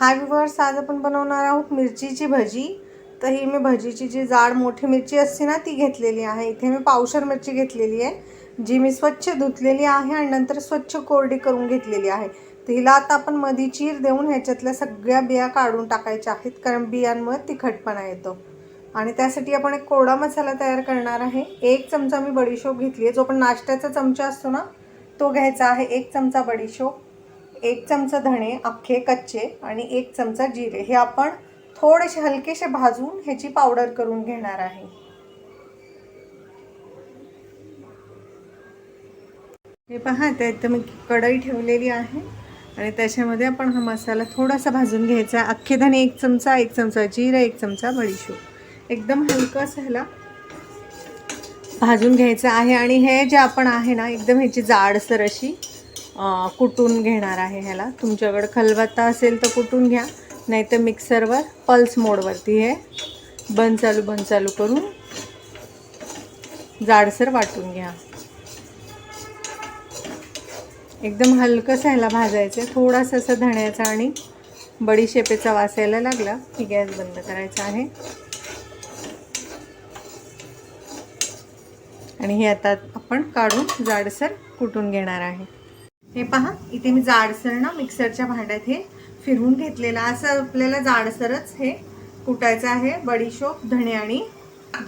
हाय viewers, आज आपण बनवणार आहोत मिरचीची भजी। तर ही मी भजीची जी जाड मोठी मिरची असते ना ती घेतलेली आहे। इथे मी पावशर मिरची घेतलेली आहे, जी मी स्वच्छ धुतलेली आहे आणि नंतर स्वच्छ कोरडी करून घेतलेली आहे। तर हिला आता आपण मधी चीर देऊन ह्याच्यातल्या सगळ्या बिया काढून टाकायच्या आहेत, कारण बियांमुळे तिखटपणा येतो। आणि त्यासाठी आपण एक कोरडा मसाला तयार करणार आहे। 1 चमचा मी बडीशोप घेतली आहे, जो पण नाश्त्याचा चमचा असतो ना तो घ्यायचा आहे। 1 चमचा बडीशोप, 1 चमचा धणे अख्खे कच्चे आणि 1 चमचा जिरे। हे आपण थोडेसे हलकेसे भाजून ह्याची पावडर करून घेणार आहे। हे पहा, त्यात मी कढई ठेवलेली आहे आणि त्याच्यामध्ये आपण हा मसाला थोडासा भाजून घ्यायचा। अख्खे धणे 1 चमचा, 1 चमचा जिरे, 1 चमचा बडीशोप एकदम हलकंसं ह्याला भाजून घ्यायचं आहे। आणि हे जे आपण आहे ना एकदम ह्याची जाडसर अशी कुटून घेणार आहे। ह्याला तुमच्याकडे खलबत्ता असेल तर कुटून घ्या, नाहीतर मिक्सरवर पल्स मोडवरती हे बंद चालू करून जाडसर वाटून घ्या। एकदम हलकंसं ह्याला भाजायचं आहे। थोडासा असं धण्याचा आणि बडीशेपेचा वास यायला लागला की गॅस बंद करायचा आहे। आणि हे आता आपण काढून जाडसर कुटून घेणार आहे। हे पहा, इथे मी जाडसर ना मिक्सरच्या भांड्यात हे फिरवून घेतलेलं। असं आपल्याला जाडसरच हे कुटायचं आहे, बडीशोप धणे आणि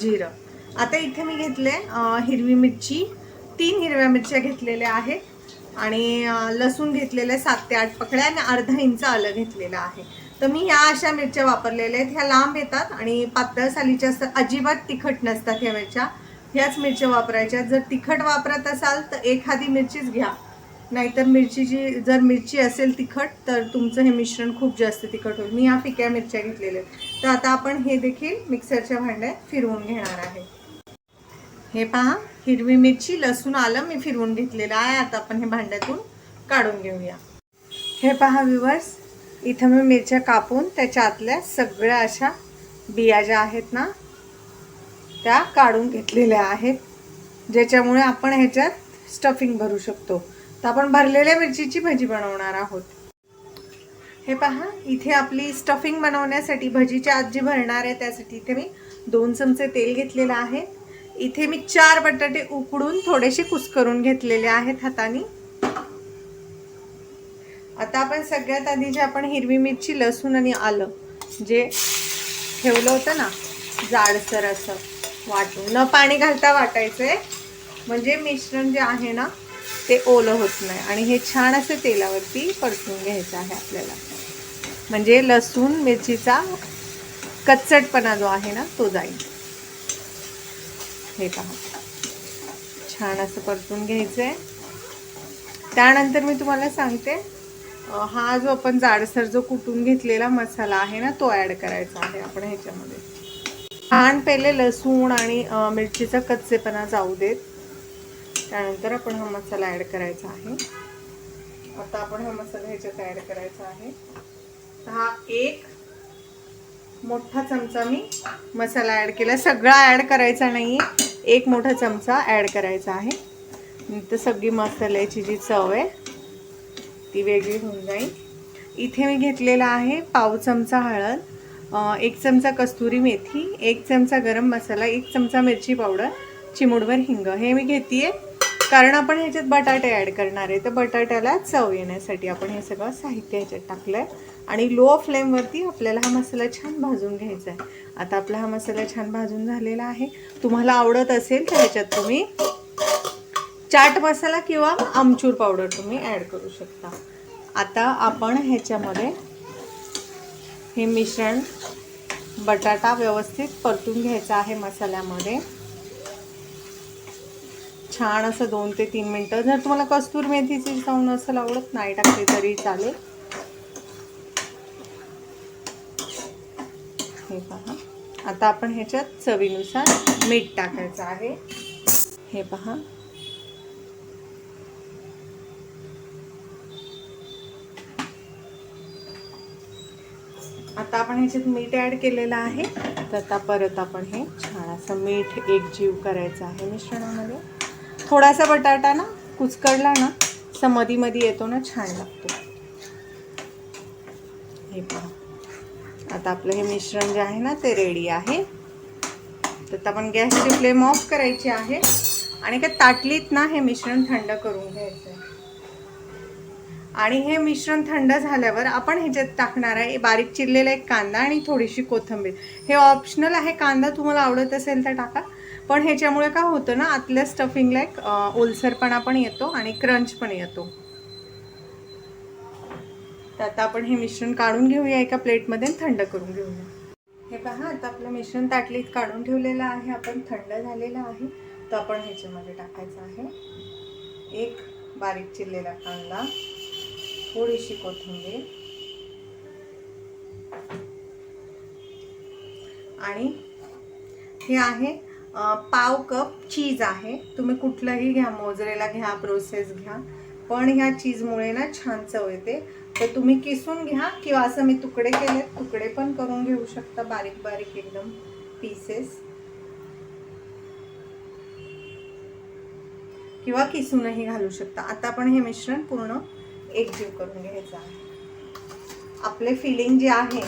जिरं। आता इथे मी घेतले हिरवी मिरची, 3 हिरव्या मिरच्या घेतलेल्या आहेत आणि लसूण घेतलेले 7 ते 8 पकड्या आणि अर्धा इंच आलं घेतलेलं आहे। तर मी ह्या अशा मिरच्या वापरलेल्या आहेत। ह्या लांब येतात आणि पातळ सालीच्या असतात, अजिबात तिखट नसतात ह्या मिरच्या। ह्याच मिरच्या वापरायच्या। जर तिखट वापरत असाल तर एखादी मिरचीच घ्या, नाहीतर जर मिरची असेल तिखट तर तुमचं हे मिश्रण खूप जास्त तिखट होईल। मी ह्या फिक्या मिरच्या घेतलेल्या आहेत। तर आता आपण हे देखील मिक्सरच्या भांड्यात फिरवून घेणार आहे। हे पहा, हिरवी मिरची लसूण आलं मी फिरवून घेतलेलं आहे। आता आपण हे भांड्यातून काढून घेऊया। हे पहा व्यूअर्स, इथं मी मिरच्या कापून त्याच्यातल्या सगळ्या अशा बिया ज्या आहेत ना त्या काढून घेतलेल्या आहेत, ज्याच्यामुळे आपण ह्याच्यात स्टफिंग भरू शकतो। तर आपण भरलेल्या मिरचीची भजी बनवणार आहोत। हे पहा, इथे आपली स्टफिंग बनवण्यासाठी भजीच्या आत जी भरणार आहे त्यासाठी इथे मी 2 चमचे तेल घेतलेलं आहे। इथे मी 4 बटाटे उकडून थोडेसे कुस्करून घेतलेले आहेत हाताने। आता आपण सगळ्यात आधी जे आपण हिरवी मिरची लसूण आणि आलं जे ठेवलं होतं ना जाडसर असं वाटून, न पाणी घालता वाटायचंय, म्हणजे मिश्रण जे आहे ना ते ओलं होत नाही। आणि हे छान असं तेलावरती परतून घ्यायचं आहे आपल्याला, म्हणजे लसूण मिरचीचा कच्चटपणा जो आहे ना तो जाईल। हे पहा, छान असं परतून घ्यायचंय। त्यानंतर मी तुम्हाला सांगते, हा जो आपण जाडसर जो कुटून घेतलेला मसाला आहे ना तो ॲड करायचा आहे आपण ह्याच्यामध्ये। छान पहिले लसूण आणि मिरचीचा कच्चेपणा जाऊ देत, त्यानंतर आपण हा मसाला ॲड करायचा आहे। आता आपण हा मसाला ह्याच्यात ॲड करायचा आहे। हा 1 मोठा चमचा मी मसाला ॲड केला, सगळा ॲड करायचा नाही, 1 मोठा चमचा ॲड करायचा आहे। नंतर सगळी मसाल्याची जी चव आहे ती वेगळी होऊन जाईल। इथे मी घेतलेला आहे पाव चमचा हळद, 1 चमचा कस्तुरी मेथी, 1 चमचा गरम मसाला, 1 चमचा मिरची पावडर, चिमूटभर हिंग। हे मी घेतेय कारण आपण ह्याच्यात बटाटे ॲड करणार आहे, तर बटाट्याला चव येण्यासाठी आपण हे सगळं साहित्य ह्याच्यात टाकलंय। आणि लो फ्लेमवरती आपल्याला हा मसाला छान भाजून घ्यायचा आहे। आता आपला हा मसाला छान भाजून झालेला आहे। तुम्हाला आवडत असेल तर ह्याच्यात तुम्ही चाट मसाला किंवा आमचूर पावडर तुम्ही ॲड करू शकता। आता आपण ह्याच्यामध्ये हे मिश्रण बटाटा व्यवस्थित परतून घ्यायचा आहे मसाल्यामध्ये, छान असं 2 ते 3 मिनिटं। जर तुम्हाला कस्तूर मेथीची चव नसेल आवडत, नाही टाकली तरी चालेल। हे पहा, आता आपण ह्याच्यात चवीनुसार मीठ टाकायचं आहे। हे पहा, आता आपण ह्याच्यात मीठ ॲड केलेलं आहे। तर आता परत आपण हे छान असं मीठ एकजीव करायचं आहे मिश्रणामध्ये। थोडासा बटाटा ना कुचकरला ना असं मधी येतो ना, छान लागतो। हे पहा, आता आपलं हे मिश्रण जे आहे ना ते रेडी आहे. तर आपण गॅसची फ्लेम ऑफ करायची आहे आणि काय ताटलीत ना हे मिश्रण थंड करून घ्यायचं आहे. आणि हे मिश्रण थंड झाल्यावर आपण ह्याच्यात टाकणार आहे बारीक चिरलेला एक कांदा आणि थोडीशी कोथिंबीर. हे ऑप्शनल आहे, कांदा तुम्हाला आवडत असेल तर टाका, पण ह्याच्यामुळे काय होतं ना आतल्या स्टफिंगला एक ओलसरपणा पण येतो आणि क्रंच पण येतो. तर आता आपण हे मिश्रण काढून घेऊया एका प्लेटमध्ये, थंड करून घेऊया. हे पहा, आता आपलं मिश्रण ताटलीत काढून ठेवलेलं आहे, आपण थंड झालेलं आहे. तर आपण ह्याच्यामध्ये टाकायचं आहे एक बारीक चिरलेला कांदा, थोडीशी कोथिंबीर आणि हे आहे पाव कप चीज आहे. तुम्ही कुठलंही घ्या, मोझरेला घ्या, प्रोसेस घ्या, पण ह्या चीजमुळे ना छान चव येते. तर तुम्ही किसून घ्या किंवा असं मी तुकडे केले, तुकडे पण करून घेऊ शकता, बारीक बारीक एकदम पीसेस, किंवा किसूनही घालू शकता. आता आपण हे मिश्रण पूर्ण एकजीव करून घ्यायचं आहे. आपले फिलिंग जे आहे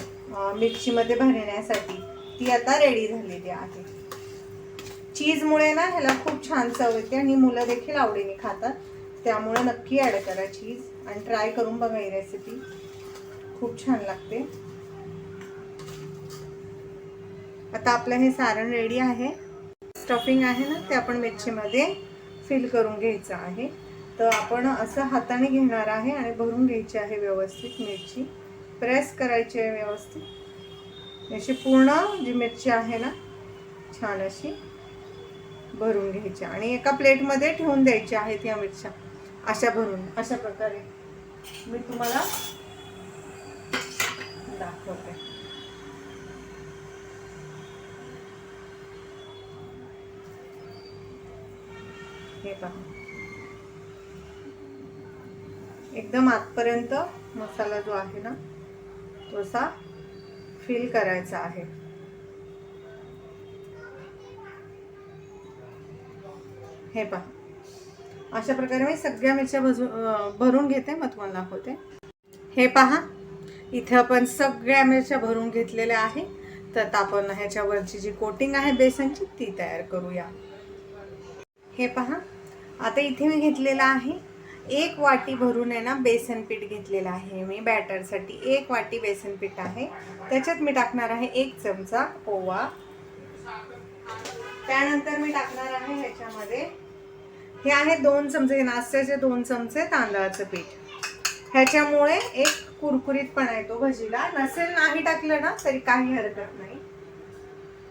मिरचीमध्ये भरण्यासाठी ती आता रेडी झालेली आहे. चीजमुळे ना ह्याला खूप छान चव येते आणि मुलं देखील आवडीने खातात. त्यामुळे नक्की ॲड करा चीज आणि ट्राय करून बघा, ही रेसिपी खूप छान लागते. आता आपलं हे सारण रेडी आहे. स्टफिंग आहे ना ते आपण मिरचीमध्ये फिल करून घ्यायचं आहे. तर आपण असं हाताने घेणार आहे आणि भरून घ्यायची आहे व्यवस्थित. मिरची प्रेस करायची आहे व्यवस्थित. अशी पूर्ण जी मिरची आहे ना छान अशी भरून घ्यायची आणि एका प्लेटमध्ये ठेवून द्यायची आहेत या मिरच्या अशा भरून. अशा प्रकारे मी तुम्हाला दाखवते. हे पहा, एकदम आतपर्यंत मसाला जो आहे ना तो असा फिल करायचा आहे. हे पहा, अशा प्रकारे मी सगळ्या मिरच्या भरून घेते, मग तुम्हाला दाखवते. हे पहा, इथे आपण सगळ्या मिरच्या भरून घेतलेल्या आहे. तर आपण ह्याच्यावरची जी कोटिंग आहे बेसनची ती तयार करूया. हे पहा, आता इथे मी घेतलेलं आहे 1 वाटी भरून आहे ना बेसन पीठ घेतलेलं आहे मी बॅटरसाठी. 1 वाटी बेसन पीठ आहे. त्याच्यात मी टाकणार आहे 1 चमचा ओवा. त्यानंतर मी टाकणार आहे ह्याच्यामध्ये हे आहे 2 चमचे नाश्त्याचे, 2 चमचे तांदळाचं पीठ. ह्याच्यामुळे एक कुरकुरीतपणा येतो भजीला. नसेल नाही टाकलं ना तरी काही हरकत नाही.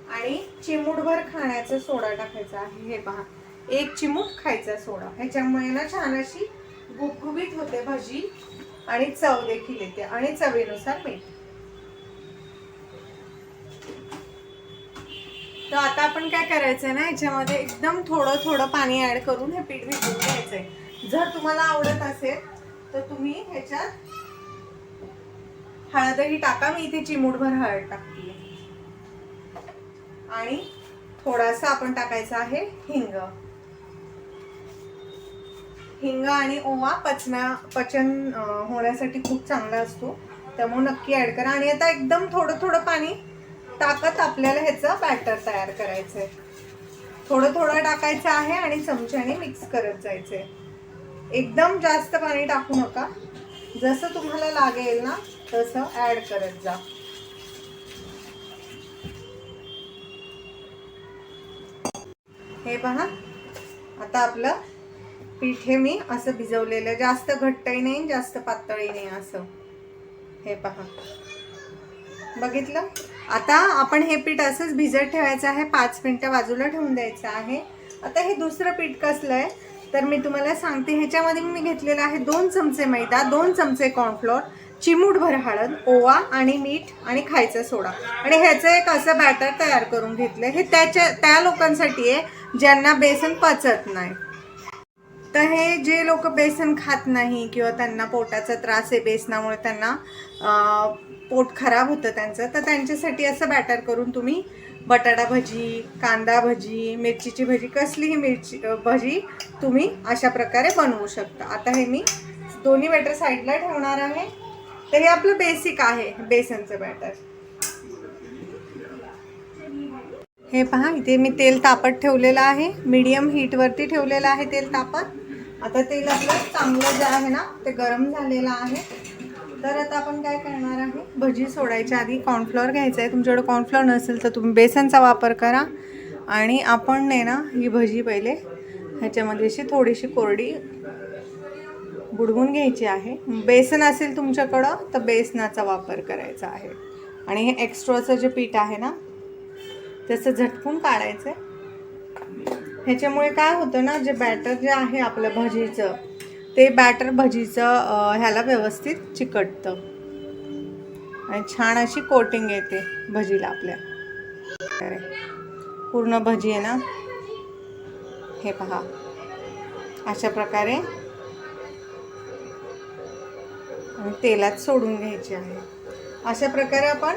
आणि चिमूटभर खाण्याचा सोडा टाकायचा आहे. हे पहा, 1 चिमूट खायचा सोडा. ह्याच्यामुळे ना छान अशी गुबगुबीत होते भजी आणि चव देखील येते. आणि चवीनुसार मीठ. तर आता आपण काय करायचं ना ह्याच्यामध्ये एकदम थोडं थोडं पाणी ऍड करून हे पीठ भिजवून घ्यायचंय. जर तुम्हाला आवडत असेल तर तुम्ही ह्याच्यात हळदही टाका. मी इथे चिमूटभर हळद टाकते आणि थोडासा आपण टाकायचा आहे हिंग. हिंग आणि ओवा पचन होण्यासाठी खूप चांगला असतो, त्यामुळे नक्की ऍड करा. आणि आता एकदम थोडं थोडं पाणी टाकत आपल्याला ह्याचं बॅटर तयार करायचंय. थोडं थोडं टाकायचं आहे आणि चमच्याने मिक्स करत जायचंय. एकदम जास्त पाणी टाकू नका, जसं तुम्हाला लागेल ना तसं ऍड करत जा. हे पहा, आता आपलं पीठ हे मी असं भिजवलेलं, जास्त घट्टही नाही जास्त पातळही नाही असं. हे पहा, बघितलं. आता आपण हे पीठ असंच भिजत ठेवायचं आहे. 5 मिनिटं बाजूला ठेवून द्यायचं आहे. आता हे दुसरं पीठ कसलं आहे तर मी तुम्हाला सांगते. ह्याच्यामध्ये मी घेतलेलं आहे 2 चमचे मैदा, 2 चमचे कॉर्नफ्लोअर, चिमूटभर हळद, ओवा आणि मीठ आणि खायचा सोडा. आणि ह्याचं एक असं बॅटर तयार करून घेतलं. हे त्या लोकांसाठी आहे ज्यांना बेसन पचत नाही. तर हे जे लोक बेसन खात नाही किंवा त्यांना पोटाचा त्रास आहे बेसनामुळे, त्यांना पोट खराब होतं त्यांचं, तर त्यांच्यासाठी असं बॅटर करून तुम्ही बटाटा भजी, कांदा भजी, मिरचीची भजी, कसलीही भजी तुम्ही अशा प्रकारे बनवू शकता. आता हे मी दोन्ही बॅटर साईडला ठेवणार आहे. तर हे आपलं बेसिक आहे बेसनचं बॅटर. हे पहा, इथे मी तेल तापत ठेवलेलं आहे, मीडियम हीटवरती ठेवलेलं आहे तेल तापत. आता तेल आपलं चांगलं जे आहे ना ते गरम झालेलं आहे. तर आता आपण काय करणार आहे, भजी सोडायच्या आधी कॉर्नफ्लॉवर घ्यायचं आहे. तुमच्याकडे कॉर्नफ्लॉवर नसेल तर तुम्ही बेसनचा वापर करा. आणि आपण ना ही भजी पहिले ह्याच्यामध्ये अशी थोडीशी कोरडी बुडवून घ्यायची आहे. बेसन असेल तुमच्याकडं तर बेसनाचा वापर करायचा आहे. आणि हे एक्स्ट्राचं जे पीठ आहे ना त्याचं झटकून काढायचं. ह्याच्यामुळे काय होतं ना, जे बॅटर जे आहे आपलं भजीचं ते बॅटर भजीचं ह्याला व्यवस्थित चिकटतं आणि छान अशी कोटिंग येते भजीला आपल्या. पूर्ण भजी आहे ना, हे पहा अशा प्रकारे आणि तेलात सोडून घ्यायची आहे. अशा प्रकारे आपण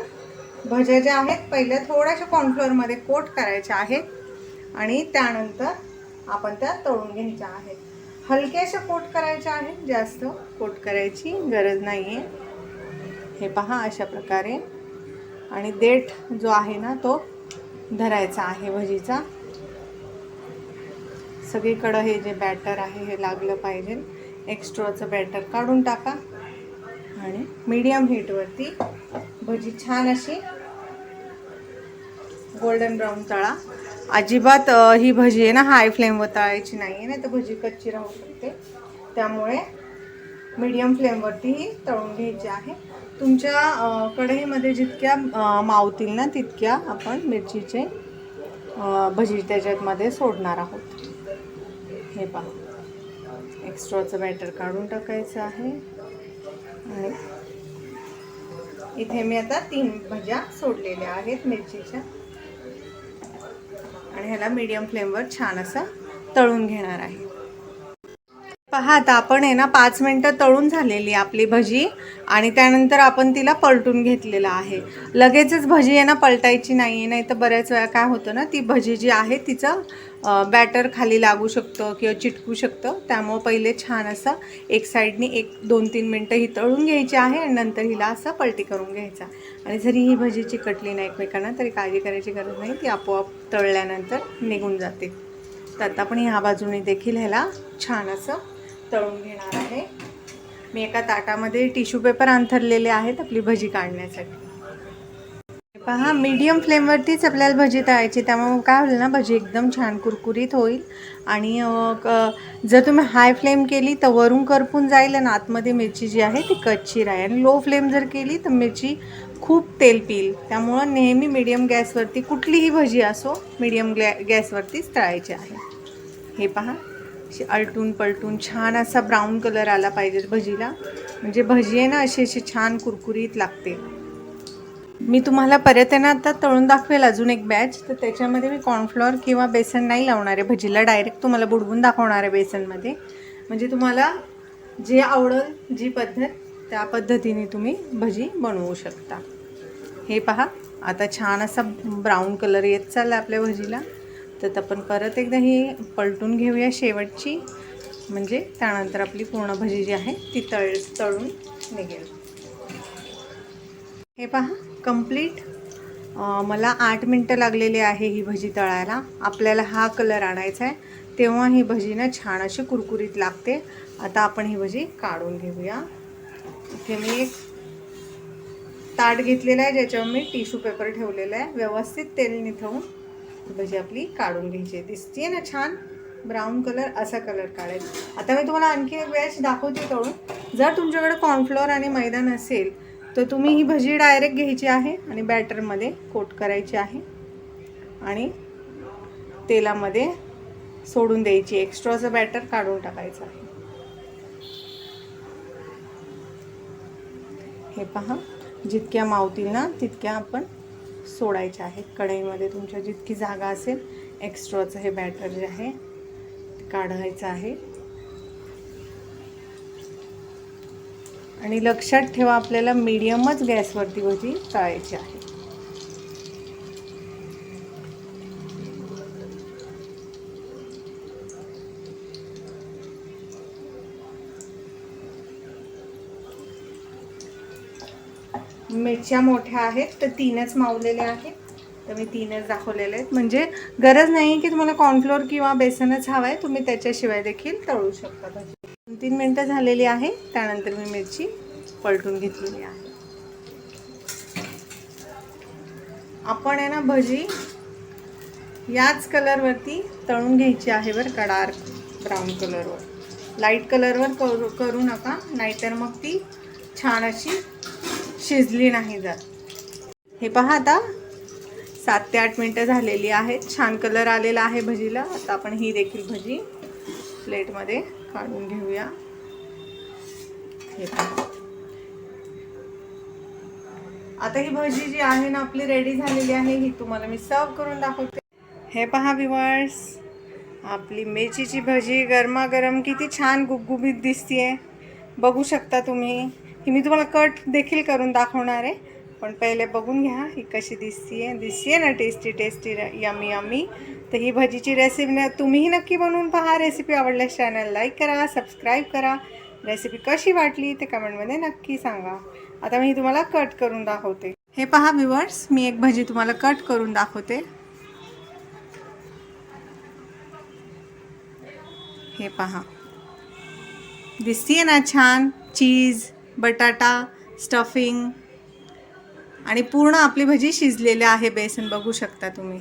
भज्या ज्या आहेत पहिल्या थोड्याशा कॉर्नफ्लोअरमध्ये कोट करायच्या आहेत आणि त्यानंतर आपण त्या तळून घ्यायच्या आहेत. हलक्याशा कोट करायच्या आहेत, जास्त कोट करायची गरज नाही आहे. हे पहा अशा प्रकारे. आणि देठ जो आहे ना तो धरायचा आहे भजीचा. सगळीकडं हे जे बॅटर आहे हे लागलं पाहिजे. एक्स्ट्राचं बॅटर काढून टाका आणि मीडियम हीटवरती भजी छान अशी गोल्डन ब्राऊन तळा. अजिबात ही भजी आहे ना हाय फ्लेमवर तळायची नाही आहे, नाही तर भजी कच्ची राहू शकते. त्यामुळे मीडियम फ्लेमवरती ही तळून घ्यायची आहे. तुमच्या कढईमध्ये जितक्या मावतील ना तितक्या आपण मिरचीचे भजी त्याच्यामध्ये सोडणार आहोत. हे पहा, एक्स्ट्राचं बॅटर काढून टाकायचं आहे. आणि इथे मी आता 3 भज्या सोडलेल्या आहेत मिरचीच्या आणि ह्याला मीडियम फ्लेमवर छान असं तळून घेणार आहे. पहा, आता आपण आहे ना 5 मिनटं तळून झालेली आपली भजी आणि त्यानंतर आपण तिला पलटून घेतलेलं आहे. लगेचच भजी आहे ना पलटायची नाही आहे, नाही तर बऱ्याच वेळा काय होतं ना ती भजी जी आहे तिचं बॅटर खाली लागू शकतं किंवा चिटकू शकतं. त्यामुळं पहिले छान असं एक साईडनी 1-2-3 मिनटं ही तळून घ्यायची आहे आणि नंतर हिला असं पलटी करून घ्यायचा. आणि जरी ही भजी चिकटली नाही एकमेकांना तरी काळजी करायची गरज नाही, ती आपोआप तळल्यानंतर निघून जाते. तर आता आपण ह्या बाजूने देखील ह्याला छान असं तळून घेणार आहे. मी एका ताटामध्ये टिश्यू पेपर अंथरलेले आहेत आपली भजी काढण्यासाठी. पहा, मीडियम फ्लेमवरतीच आपल्याला भजी तळायची, त्यामुळे काय होईल ना भजी एकदम छान कुरकुरीत होईल. आणि जर तुम्ही हाय फ्लेम केली तर वरून करपून जाईल आणि आतमध्ये मिरची जी आहे ती कच्ची राहील. आणि लो फ्लेम जर केली तर मिरची खूप तेल पिईल. त्यामुळं नेहमी मीडियम गॅसवरती कुठलीही भजी असो मीडियम गॅसवरतीच तळायची आहे. हे पहा, आलटून पलटून छान असा ब्राऊन कलर आला पाहिजे भजीला, म्हणजे भजी आहे ना अशी छान कुरकुरीत लागते. मी तुम्हाला परत आहे ना आता तळून दाखवेल अजून एक बॅच. तर त्याच्यामध्ये मी कॉर्नफ्लॉवर किंवा बेसन नाही लावणार आहे भजीला, डायरेक्ट तुम्हाला बुडवून दाखवणार आहे बेसनमध्ये. म्हणजे तुम्हाला जे आवडेल जी पद्धत त्या पद्धतीने तुम्ही भजी बनवू शकता. हे पहा, आता छान असा ब्राऊन कलर येत चालला आपल्या भजीला. तर आपण परत एकदा ही पलटून घेऊया शेवटची, म्हणजे त्यानंतर आपली पूर्ण भजी जी आहे ती तळून निघेल. हे पहा, कंप्लीट मला 8 मिनटं लागलेली आहे ही भजी तळायला. आपल्याला हा कलर आणायचा आहे, तेव्हा ही भजी ना छान अशी कुरकुरीत लागते. आता आपण ही भजी काढून घेऊया. इथे मी एक ताट घेतलेलं आहे ज्याच्यावर मी टिश्यू पेपर ठेवलेला आहे. व्यवस्थित तेल निथळून भजी आपली काढून घ्यायची. दिसते ना छान ब्राऊन कलर, असा कलर काढायचा. आता मी तुम्हाला आणखी एक बॅच दाखवते तळून. जर तुमच्याकडे कॉर्नफ्लोअर आणि मैदा नसेल तर तुम्ही ही भजी डायरेक्ट घ्यायची आहे आणि बॅटरमध्ये कोट करायची आहे आणि तेलामध्ये सोडून द्यायची. एक्स्ट्राचं बॅटर काढून टाकायचं आहे. हे पहा, जितक्या मावतील ना तितक्या आपण सोडायच्या आहेत कढईमध्ये. तुमच्या जितकी जागा असेल एक्स्ट्राचं हे बॅटर जे आहे ते काढायचं आहे. आणि लक्षात ठेवा आपल्याला मीडियमच गॅसवरती भजी तळायची आहे. मिरच्या मोठ्या आहेत तर 3च मावलेल्या आहेत, तर मी 3च दाखवलेले आहेत. म्हणजे गरज नाही की तुम्हाला कॉर्नफ्लोअर किंवा बेसनच हवं आहे, तुम्ही त्याच्याशिवाय देखील तळू शकता भजी. 2-3 मिनटं झालेली आहे, त्यानंतर मी मिरची पलटून घेतलेली आहे. आपण आहे ना भजी याच कलरवरती तळून घ्यायची आहे बरं का, डार्क ब्राऊन कलरवर. लाईट कलरवर करू नका, नाहीतर मग ती छान अशी शिजली नाही जात. हे पहा आता 7 ते 8 मिनटं झालेली आहेत, छान कलर आलेला आहे भजीला. आता आपण ही देखील भजी प्लेटमध्ये काढून घेऊया. हे पहा, आता ही भजी जी आहे ना आपली रेडी झालेली आहे, ही तुम्हाला मी सर्व करून दाखवते. हे पहा व्ह्यूअर्स, आपली मिरचीची भजी गरमागरम किती छान गुबगुबीत दिसतीये, बघू शकता तुम्ही. ही मी तुम्हाला कट देखील करून दाखवणार आहे, पण पहिले बघून घ्या ही कशी दिसतीये ना, टेस्टी टेस्टी यमी यमी. तर ही भजीची रेसिपी तुम्हीही नक्की बनवून पहा. रेसिपी आवडल्यास चॅनल लाईक करा, सबस्क्राईब करा. रेसिपी कशी वाटली ते कमेंटमध्ये नक्की सांगा. आता मी तुम्हाला कट करून दाखवते. हे पहा व्ह्यूअर्स, मी एक भजी तुम्हाला कट करून दाखवते. हे पहा, दिसतीये ना छान, चीज, बटाटा, स्टफिंग आणि पूर्ण आपली भजी शिजलेली आहे. बेसन बघू शकता तुम्ही.